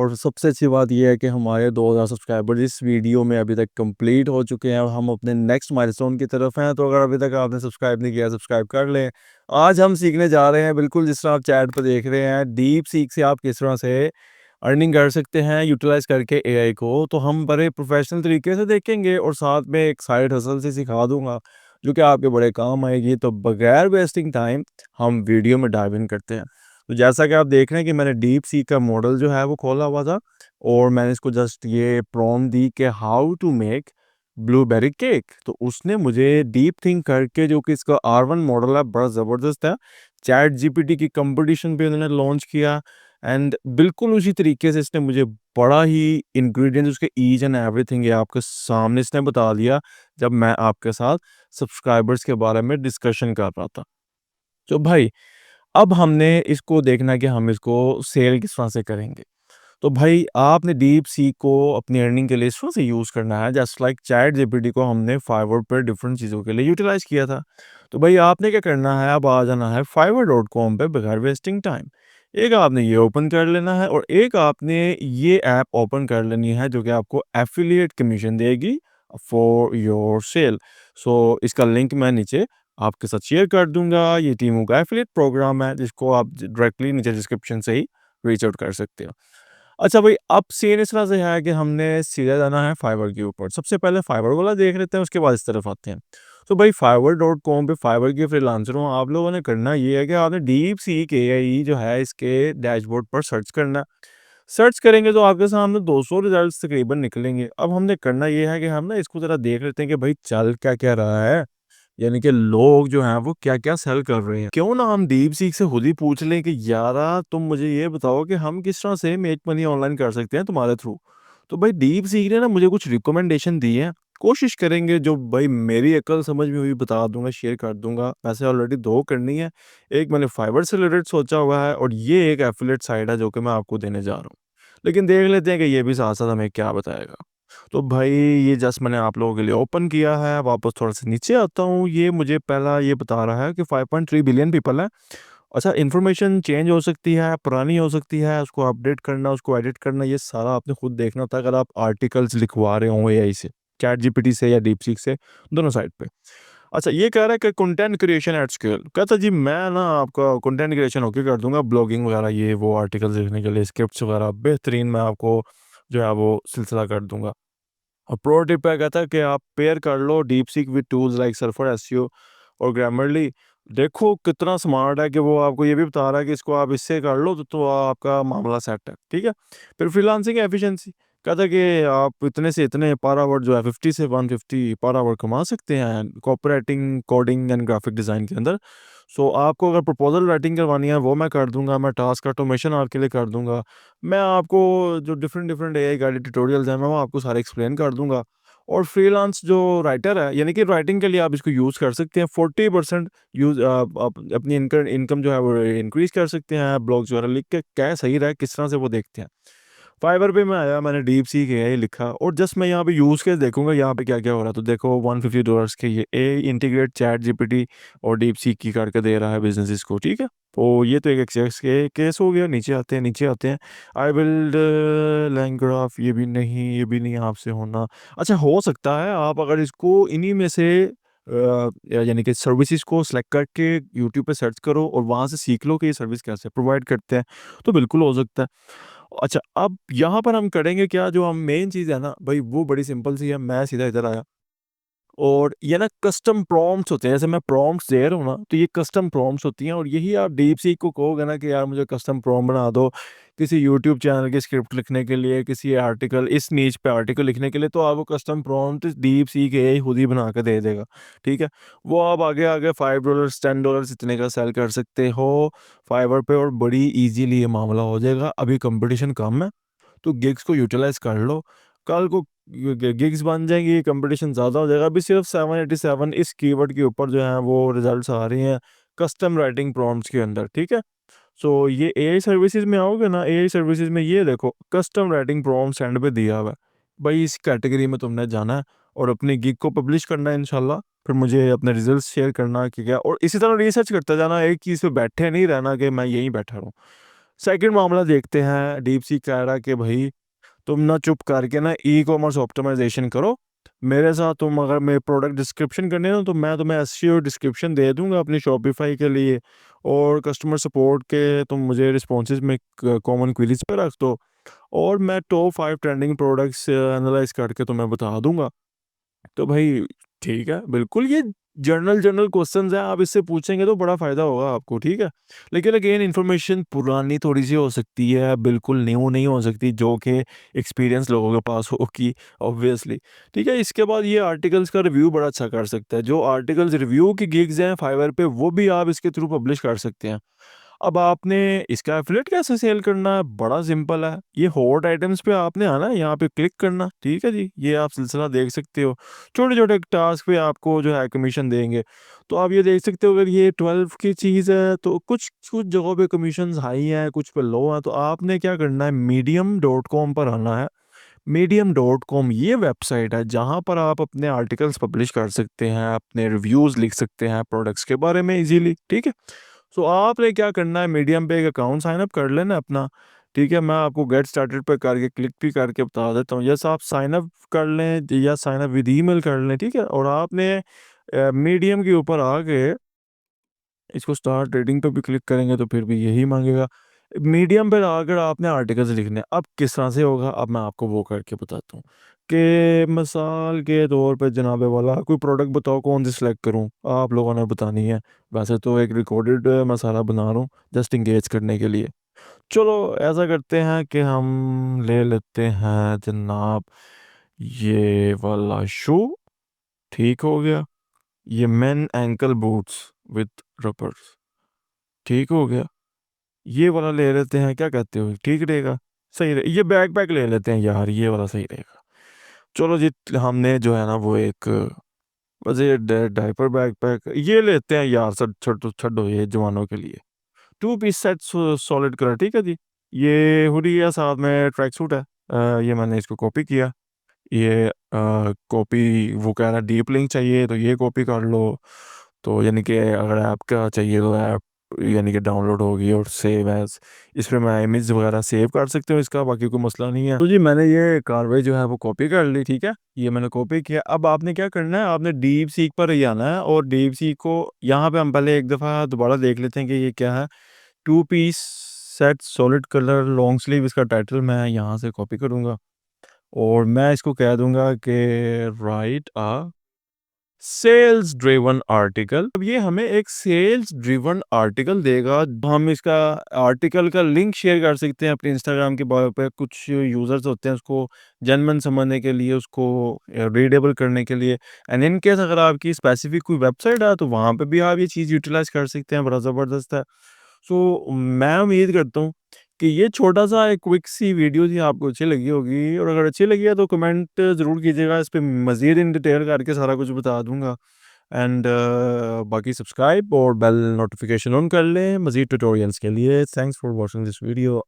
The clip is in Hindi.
और सबसे अच्छी बात ये है कि हमारे 2000 सब्सक्राइबर इस वीडियो में अभी तक कंप्लीट हो चुके हैं और हम अपने नेक्स्ट माइलस्टोन की तरफ हैं। तो अगर अभी तक आपने सब्सक्राइब नहीं किया, सब्सक्राइब कर लें। आज हम सीखने जा रहे हैं, बिल्कुल जिस तरह आप चैट पर देख रहे हैं, डीप सीक से आप किस तरह से अर्निंग कर सकते हैं यूटिलाइज करके एआई को। तो हम बड़े प्रोफेशनल तरीके से देखेंगे और साथ में एक साइड हसल से सिखा दूंगा जो कि आपके बड़े काम आएगी। तो बगैर वेस्टिंग टाइम हम वीडियो में डाइव इन करते हैं। तो जैसा कि आप देख रहे हैं कि मैंने डीप सी का मॉडल जो है वो खोला हुआ था और मैंने इसको जस्ट ये प्रॉम्प्ट दी कि how to make blueberry cake. तो उसने मुझे डीप थिंक करके, जो कि इसका R1 मॉडल है, बड़ा ज़बरदस्त है, चैट जीपीटी की कंपटीशन पे उन्होंने लॉन्च किया। एंड बिल्कुल उसी तरीके से इसने मुझे बड़ा ही इंग्रेडिएंट्स, उसके ईच एंड एवरीथिंग ये आपके सामने इसने बता दिया जब मैं आपके साथ सब्सक्राइबर्स के बारे में डिस्कशन कर रहा था। तो भाई अब हमने इसको देखना है कि हम इसको सेल किस तरह से करेंगे। तो भाई आपने डीप सी को अपनी अर्निंग के लिए इस तरह से यूज़ करना है, जस्ट लाइक चैट जीपीटी को हमने फाइवर पर डिफरेंट चीज़ों के लिए यूटिलाइज किया था। तो भाई आपने क्या करना है, अब आ जाना है fiverr.com पे बगैर वेस्टिंग टाइम। एक आपने ये ओपन कर लेना है और एक आपने ये ऐप ओपन कर लेनी है जो कि आपको एफिलिएट कमीशन देगी फॉर योर सेल। सो इसका लिंक मैं नीचे आपके साथ शेयर कर दूंगा। ये टीमों का एफिलिएट प्रोग्राम है जिसको आप डायरेक्टली नीचे डिस्क्रिप्शन से ही रीच आउट कर सकते हो। अच्छा भाई, अब सीन इस तरह से है कि हमने सीधा जाना है फाइवर के ऊपर। सबसे पहले फाइवर वाला देख लेते हैं, उसके बाद इस तरफ आते हैं। तो भाई fiverr.com पे फाइवर के फ्रीलांसर हो आप लोगों ने करना ये है कि आपने डीप सीक एआई जो है इसके डैशबोर्ड पर सर्च करना। सर्च करेंगे तो आपके सामने 200 रिजल्ट्स तकरीबन निकलेंगे। अब हमने करना ये है कि हम ना इसको ज़रा देख लेते हैं कि भाई चल क्या क्या रहा है, यानी कि लोग जो हैं वो क्या-क्या सेल कर रहे हैं। क्यों ना हम डीपसीक से खुद ही पूछ लें कि यारा तुम मुझे ये बताओ कि हम किस तरह से मेक मनी ऑनलाइन कर सकते हैं तुम्हारे थ्रू। तो भाई डीपसीक ने ना मुझे कुछ रिकमेंडेशन दी है। कोशिश करेंगे जो भाई मेरी अक्ल समझ में हुई बता दूँगा, शेयर कर दूँगा। वैसे ऑलरेडी 2 करनी है। एक मैंने फाइवर से रिलेटेड सोचा हुआ है और ये एक एफिलिएट साइट है जो कि मैं आपको देने जा रहा हूँ। लेकिन देख लेते हैं कि ये भी साथ-साथ हमें क्या बताएगा। तो भाई ये जस्ट मैंने आप लोगों के लिए ओपन किया है। वापस थोड़ा-सा नीचे आता हूँ। ये मुझे पहला ये बता रहा है कि 5.3 बिलियन पीपल हैं। अच्छा, इन्फॉर्मेशन चेंज हो सकती है, पुरानी हो सकती है, उसको अपडेट करना, उसको एडिट करना, ये सारा आपने खुद देखना होता है अगर आप आर्टिकल्स लिखवा रहे हो एआई से, चैट जीपीटी से या डीपसीक से, दोनों साइड पे। अच्छा, ये कह रहा है कि कंटेंट क्रिएशन एट स्केल। कहता जी मैं ना आपका कंटेंट क्रिएशन ओके कर दूँगा, ब्लॉगिंग वगैरह ये वो आर्टिकल्स लिखने के लिए स्क्रिप्ट्स वगैरह बेहतरीन मैं आपको जो है वो सिलसिला कर दूँगा। और प्रो टिप है, कहता है कि आप पेयर कर लो DeepSeek with tools like Surfer, SEO और ग्रामरली। देखो कितना स्मार्ट है कि वो आपको ये भी बता रहा है कि इसको आप इससे कर लो तो आपका मामला सेट है, ठीक है। फिर फ्रीलांसिंग एफिशिएंसी, कहता है कि आप इतने से इतने पर आवर जो है 50 से 150 पर आवर कमा सकते हैं cooperating coding and graphic design के अंदर। सो आपको अगर प्रपोजल राइटिंग करवानी है वो मैं कर दूंगा, मैं टास्क ऑटोमेशन आपके लिए कर दूंगा, मैं आपको जो different different AI guided tutorials हैं मैं वो आपको सारे एक्सप्लेन कर दूंगा। और फ्रीलांस जो राइटर है, यानी कि राइटिंग के लिए आप इसको यूज़ कर सकते हैं। 40% यूज़ आप अपनी इनकम जो है वो इंक्रीज़ कर सकते हैं। ब्लॉग्स वगैरह लिख के क्या सही रहा है किस तरह से वो देखते हैं। फाइवर पे मैं आया, मैंने डीप सीक एआई लिखा और जस्ट मैं यहाँ पे यूज़ केस देखूंगा यहाँ पे क्या क्या हो रहा है। तो देखो $150 के ये ए इंटीग्रेट चैट जीपीटी और डीप सीक की करके दे रहा है बिजनेस को, ठीक है। तो ये तो एक एक्सेस के केस हो गया। नीचे आते हैं, नीचे आते हैं। आई बिल्ड लैंग्राफ, ये भी नहीं, ये भी नहीं आपसे होना। अच्छा, हो सकता है आप अगर इसको इन्हीं में से यानी कि सर्विसेज को सिलेक्ट करके यूट्यूब पे सर्च करो और वहाँ से सीख लो कि ये सर्विस कैसे प्रोवाइड करते हैं, तो बिल्कुल हो सकता है। अच्छा, अब यहाँ पर हम करेंगे क्या, जो हम मेन चीज़ है ना भाई वो बड़ी सिंपल सी है। मैं सीधा इधर आया और ये ना कस्टम प्रॉम्प्ट्स होते हैं। जैसे मैं प्रॉम्प्ट्स दे रहा हूँ ना, तो ये कस्टम प्रॉम्प्ट्स होती हैं और यही आप डीपसीक को कहोगे ना कि यार मुझे कस्टम प्रॉम्प्ट बना दो किसी यूट्यूब चैनल की स्क्रिप्ट लिखने के लिए, किसी आर्टिकल इस नीच पे आर्टिकल लिखने के लिए, तो आपको कस्टम प्रॉम्प्ट डीपसीक एआई खुद ही बना के दे देगा, ठीक है। वो आप आगे आगे $5 $10 इतने का सेल कर सकते हो फाइवर पे और बड़ी ईजीली ये मामला हो जाएगा। अभी कंपटीशन कम है तो गिग्स को यूटिलाइज कर लो। कल को गिग्स बन जाएंगी, कंपटीशन ज़्यादा हो जाएगा। अभी सिर्फ 787 इस कीवर्ड के ऊपर जो है वो रिजल्ट्स आ रही हैं कस्टम राइटिंग प्रॉम्प्ट्स के अंदर, ठीक है। सो ये एआई सर्विसेज में आओगे ना, एआई सर्विसेज में ये देखो कस्टम राइटिंग प्रॉम्प्ट्स एंड पे दिया हुआ है। भाई इस कैटेगरी में तुमने जाना है और अपनी गिग को पब्लिश करना है इंशाल्लाह। फिर मुझे अपने रिजल्ट्स शेयर करना कि क्या, और इसी तरह रिसर्च करते जाना, एक चीज़ पे बैठे नहीं रहना कि मैं यहीं बैठा रहूँ। सेकंड मामला देखते हैं। डीप सीक कह रहा है कि भाई तुम ना चुप करके ना ई कॉमर्स ऑप्टिमाइजेशन करो मेरे साथ। तुम अगर मेरे प्रोडक्ट डिस्क्रिप्शन करने हो तो मैं तुम्हें एसईओ डिस्क्रिप्शन दे दूंगा अपनी शॉपिफाई के लिए, और कस्टमर सपोर्ट के तुम मुझे रिस्पॉन्सेज में कॉमन क्वेरीज पे रख दो, और मैं टॉप 5 ट्रेंडिंग प्रोडक्ट्स एनालाइज करके तुम्हें बता दूंगा। तो भाई ठीक है, बिल्कुल ये जनरल जनरल क्वेश्चंस हैं, आप इससे पूछेंगे तो बड़ा फ़ायदा होगा आपको, ठीक है। लेकिन अगेन इन्फॉर्मेशन पुरानी थोड़ी सी हो सकती है, बिल्कुल न्यू नहीं हो सकती, जो कि एक्सपीरियंस लोगों के पास होगी ऑब्वियसली, ठीक है। इसके बाद ये आर्टिकल्स का रिव्यू बड़ा अच्छा कर सकता है। जो आर्टिकल्स रिव्यू की गिग्स हैं फाइवर पे, वो भी आप इसके थ्रू पब्लिश कर सकते हैं। अब आपने इसका एफिलिएट कैसे सेल करना है, बड़ा सिंपल है। ये हॉट आइटम्स पे आपने आना है, यहाँ पे क्लिक करना, ठीक है जी। ये आप सिलसिला देख सकते हो, छोटे छोटे टास्क पे आपको जो है कमीशन देंगे। तो आप ये देख सकते हो, अगर ये 12 की चीज़ है तो कुछ कुछ जगहों पे कमीशन हाई है, कुछ पे लो है। तो आपने क्या करना है, medium.com पर आना है। medium.com ये वेबसाइट है जहाँ पर आप अपने आर्टिकल्स पब्लिश कर सकते हैं, अपने रिव्यूज़ लिख सकते हैं प्रोडक्ट्स के बारे में इजीली, ठीक है। सो आपने क्या करना है, मीडियम पे एक अकाउंट साइन अप कर लेना अपना, ठीक है। मैं आपको गेट स्टार्टेड पे करके क्लिक भी करके बता देता हूँ। जैसे आप साइन अप कर लें या साइन अप विद ईमेल कर लें, ठीक है। और आपने मीडियम के ऊपर आके इसको स्टार्ट रेटिंग पे भी क्लिक करेंगे तो फिर भी यही मांगेगा। मीडियम पे आकर आपने आर्टिकल्स लिखने हैं। अब किस तरह से होगा, अब मैं आपको वो करके बताता हूँ कि मिसाल के तौर पे जनाबे वाला कोई प्रोडक्ट बताओ, कौन सी सिलेक्ट करूँ, आप लोगों ने बतानी है। वैसे तो एक रिकॉर्डेड मैं सारा बना रहा हूँ जस्ट इंगेज करने के लिए। चलो ऐसा करते हैं कि हम ले लेते हैं जनाब ये वाला शू, ठीक हो गया। ये main ankle boots with rubbers, ठीक हो गया। ये वाला ले लेते हैं, क्या कहते हो, ठीक रहेगा, सही रहे। ये बैकपैक ले लेते हैं यार, ये वाला सही रहेगा। चलो जी, हमने जो है ना वो एक बस ये डायपर बैकपैक ये लेते हैं यार, सब छोटो छोटो ये जवानों के लिए। 2 पीस सेट सॉलिड कलर, ठीक है जी। ये हुडी है, साथ में ट्रैक सूट है। ये मैंने इसको कॉपी किया। ये कॉपी वो कह रहा है डीप लिंक चाहिए तो ये कॉपी कर लो। तो यानी कि अगर ऐप का चाहिए तो ऐप यानी कि डाउनलोड होगी और सेव एज, इस पर मैं इमेज वगैरह सेव कर सकते हो इसका, बाकी कोई मसला नहीं है। तो जी मैंने ये कार्रवाई जो है वो कॉपी कर ली, ठीक है। ये मैंने कॉपी किया। अब आपने क्या करना है, आपने डीप सीक पर ही आना है, और डीप सीक को यहाँ पे हम पहले एक दफ़ा दोबारा देख लेते हैं कि ये क्या है। 2 piece set solid colour long sleeve, इसका टाइटल मैं यहाँ से कॉपी करूँगा और मैं इसको कह दूंगा कि write a sales driven article. अब ये हमें एक सेल्स ड्रिवन आर्टिकल देगा। हम इसका आर्टिकल का लिंक शेयर कर सकते हैं अपने इंस्टाग्राम के बायो पे। कुछ यूजर्स होते हैं उसको जनमन समझने के लिए, उसको रीडेबल करने के लिए। एंड इन केस अगर आपकी स्पेसिफिक कोई वेबसाइट है तो वहाँ पे भी आप ये चीज़ यूटिलाइज कर सकते हैं, बड़ा ज़बरदस्त है। सो मैं उम्मीद करता हूँ कि ये छोटा-सा एक क्विक सी वीडियो थी, आपको अच्छी लगी होगी, और अगर अच्छी लगी है तो कमेंट ज़रूर कीजिएगा। इस पे मज़ीद इन डिटेल करके सारा कुछ बता दूँगा। एंड बाकी सब्सक्राइब और बेल नोटिफिकेशन ऑन कर लें मज़ीद ट्यूटोरियल्स के लिए। Thanks for watching this video.